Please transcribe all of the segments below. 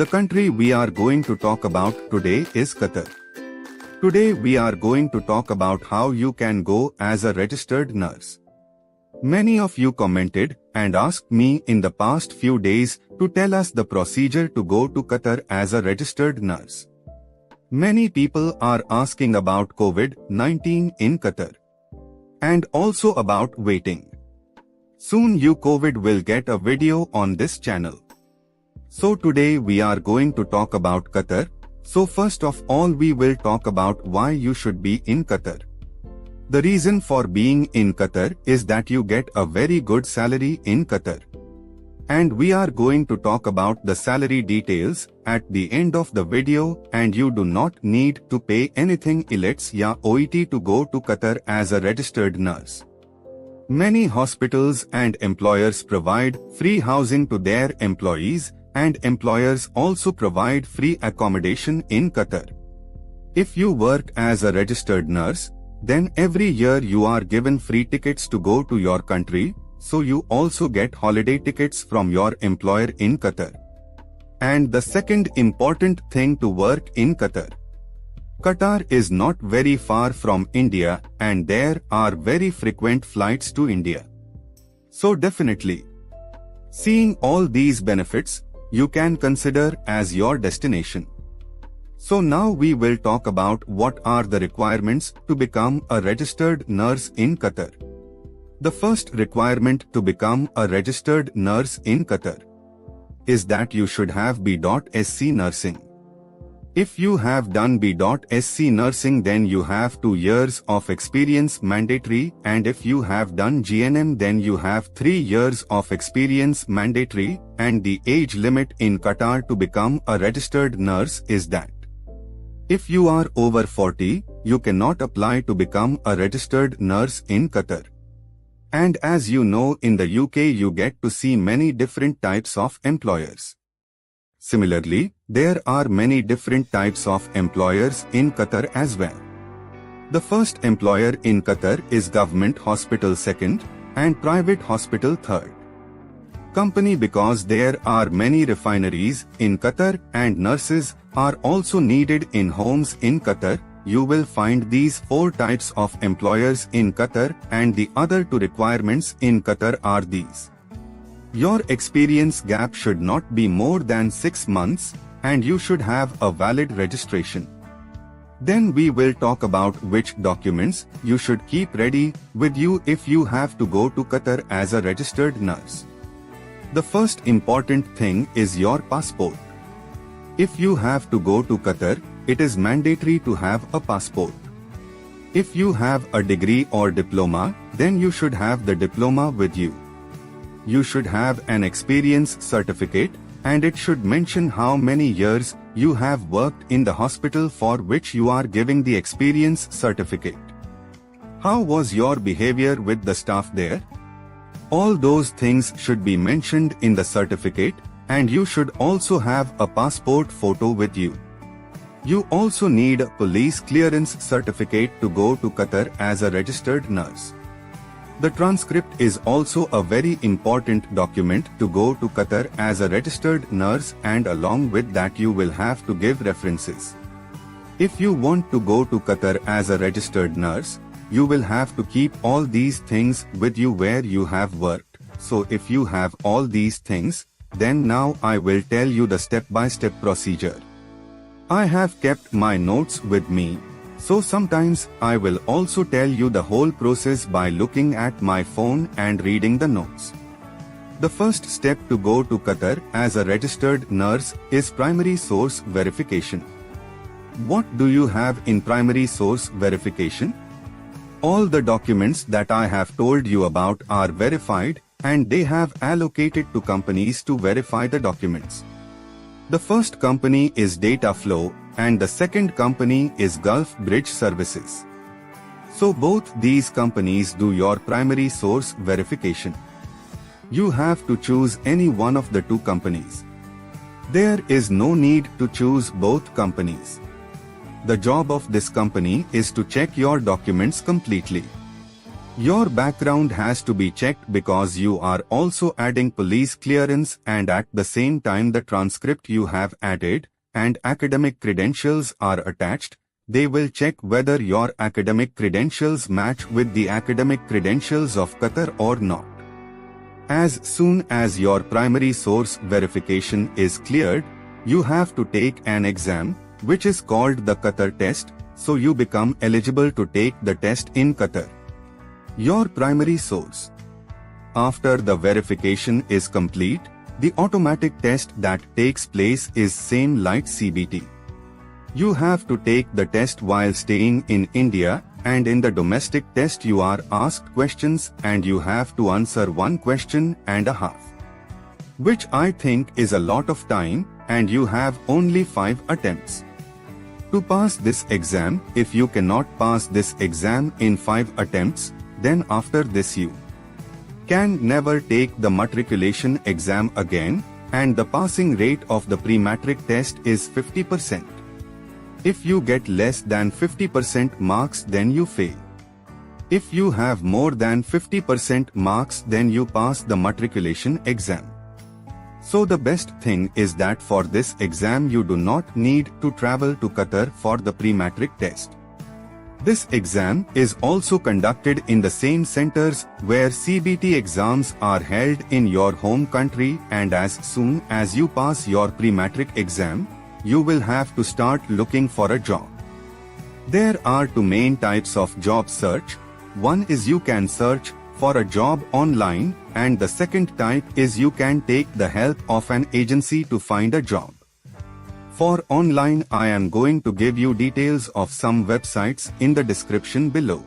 The country we are going to talk about today is Qatar. Today we are going to talk about how you can go as a registered nurse. Many of you commented and asked me in the past few days to tell us the procedure to go to Qatar as a registered nurse. Many people are asking about COVID-19 in Qatar. And also about waiting. Soon COVID will get a video on this channel. So today we are going to talk about Qatar. So first of all we will talk about why you should be in Qatar. The reason for being in Qatar is that you get a very good salary in Qatar. And we are going to talk about the salary details at the end of the video, and you do not need to pay anything IELTS ya OET to go to Qatar as a registered nurse. Many hospitals and employers provide free housing to their employees, and employers also provide free accommodation in Qatar. If you work as a registered nurse, then every year you are given free tickets to go to your country, so you also get holiday tickets from your employer in Qatar. And the second important thing to work in Qatar. Qatar is not very far from India and there are very frequent flights to India. So definitely, seeing all these benefits, you can consider as your destination. So now we will talk about what are the requirements to become a registered nurse in Qatar. The first requirement to become a registered nurse in Qatar is that you should have B.Sc nursing. If you have done B.Sc nursing, then you have 2 years of experience mandatory, and if you have done GNM, then you have 3 years of experience mandatory, and the age limit in Qatar to become a registered nurse is that if you are over 40, you cannot apply to become a registered nurse in Qatar. And as you know, in the UK you get to see many different types of employers. Similarly, there are many different types of employers in Qatar as well. The first employer in Qatar is government hospital second and private hospital third. Company, because there are many refineries in Qatar and nurses are also needed in homes in Qatar. You will find these 4 types of employers in Qatar, and the other 2 requirements in Qatar are these. Your experience gap should not be more than 6 months, and you should have a valid registration. Then we will talk about which documents you should keep ready with you if you have to go to Qatar as a registered nurse. The first important thing is your passport. If you have to go to Qatar, it is mandatory to have a passport. If you have a degree or diploma, then you should have the diploma with you. You should have an experience certificate, and it should mention how many years you have worked in the hospital for which you are giving the experience certificate. How was your behavior with the staff there? All those things should be mentioned in the certificate, and you should also have a passport photo with you. You also need a police clearance certificate to go to Qatar as a registered nurse. The transcript is also a very important document to go to Qatar as a registered nurse, and along with that you will have to give references. If you want to go to Qatar as a registered nurse, you will have to keep all these things with you where you have worked. So if you have all these things, then now I will tell you the step-by-step procedure. I have kept my notes with me, so sometimes I will also tell you the whole process by looking at my phone and reading the notes. The first step to go to Qatar as a registered nurse is primary source verification. What do you have in primary source verification? All the documents that I have told you about are verified, and they have allocated to companies to verify the documents. The first company is Dataflow, and the second company is Gulf Bridge Services. So both these companies do your primary source verification. You have to choose any one of the 2 companies. There is no need to choose both companies. The job of this company is to check your documents completely. Your background has to be checked because you are also adding police clearance, and at the same time the transcript you have added and academic credentials are attached. They will check whether your academic credentials match with the academic credentials of Qatar or not. As soon as your primary source verification is cleared, you have to take an exam, which is called the Qatar test, so you become eligible to take the test in Qatar. Your primary source. After the verification is complete, the automatic test that takes place is same like CBT. You have to take the test while staying in India, and in the domestic test you are asked questions and you have to answer 1 question and a half. Which I think is a lot of time, and you have only 5 attempts. To pass this exam, if you cannot pass this exam in 5 attempts, then after this you can never take the matriculation exam again, and the passing rate of the PreMatric test is 50%. If you get less than 50% marks, then you fail. If you have more than 50% marks, then you pass the matriculation exam. So the best thing is that for this exam you do not need to travel to Qatar for the PreMatric test. This exam is also conducted in the same centers where CBT exams are held in your home country, and as soon as you pass your PreMatric exam, you will have to start looking for a job. There are 2 main types of job search. One is you can search for a job online, and the second type is you can take the help of an agency to find a job. For online, I am going to give you details of some websites in the description below.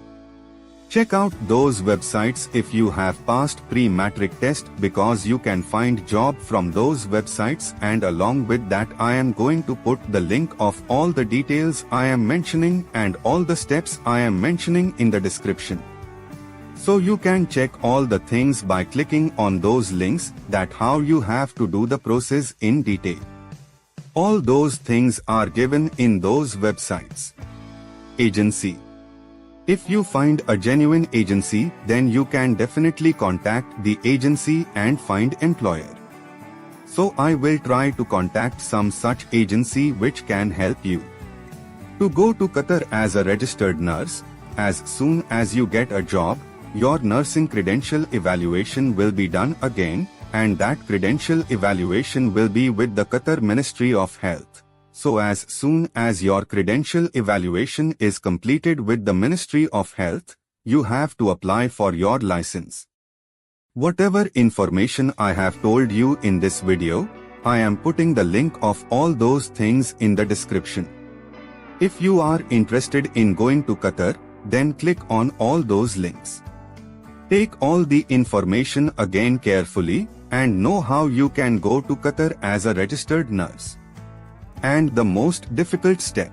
Check out those websites if you have passed PreMatric test, because you can find job from those websites, and along with that I am going to put the link of all the details I am mentioning and all the steps I am mentioning in the description. So you can check all the things by clicking on those links, that how you have to do the process in detail. All those things are given in those websites. Agency. If you find a genuine agency, then you can definitely contact the agency and find employer. So I will try to contact some such agency which can help you to go to Qatar as a registered nurse. As soon as you get a job, your nursing credential evaluation will be done again, and that credential evaluation will be with the Qatar Ministry of Health. So as soon as your credential evaluation is completed with the Ministry of Health, you have to apply for your license. Whatever information I have told you in this video, I am putting the link of all those things in the description. If you are interested in going to Qatar, then click on all those links. Take all the information again carefully and know how you can go to Qatar as a registered nurse. And the most difficult step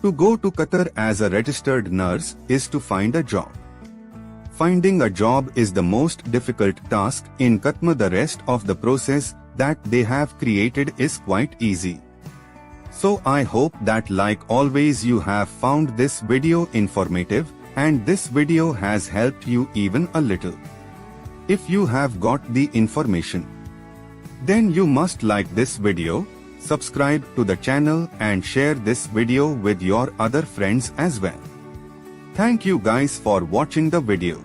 to go to Qatar as a registered nurse is to find a job. Finding a job is the most difficult task in Qatar. The rest of the process that they have created is quite easy. So I hope that, like always, you have found this video informative and this video has helped you even a little. If you have got the information, then you must like this video, subscribe to the channel and share this video with your other friends as well. Thank you guys for watching the video.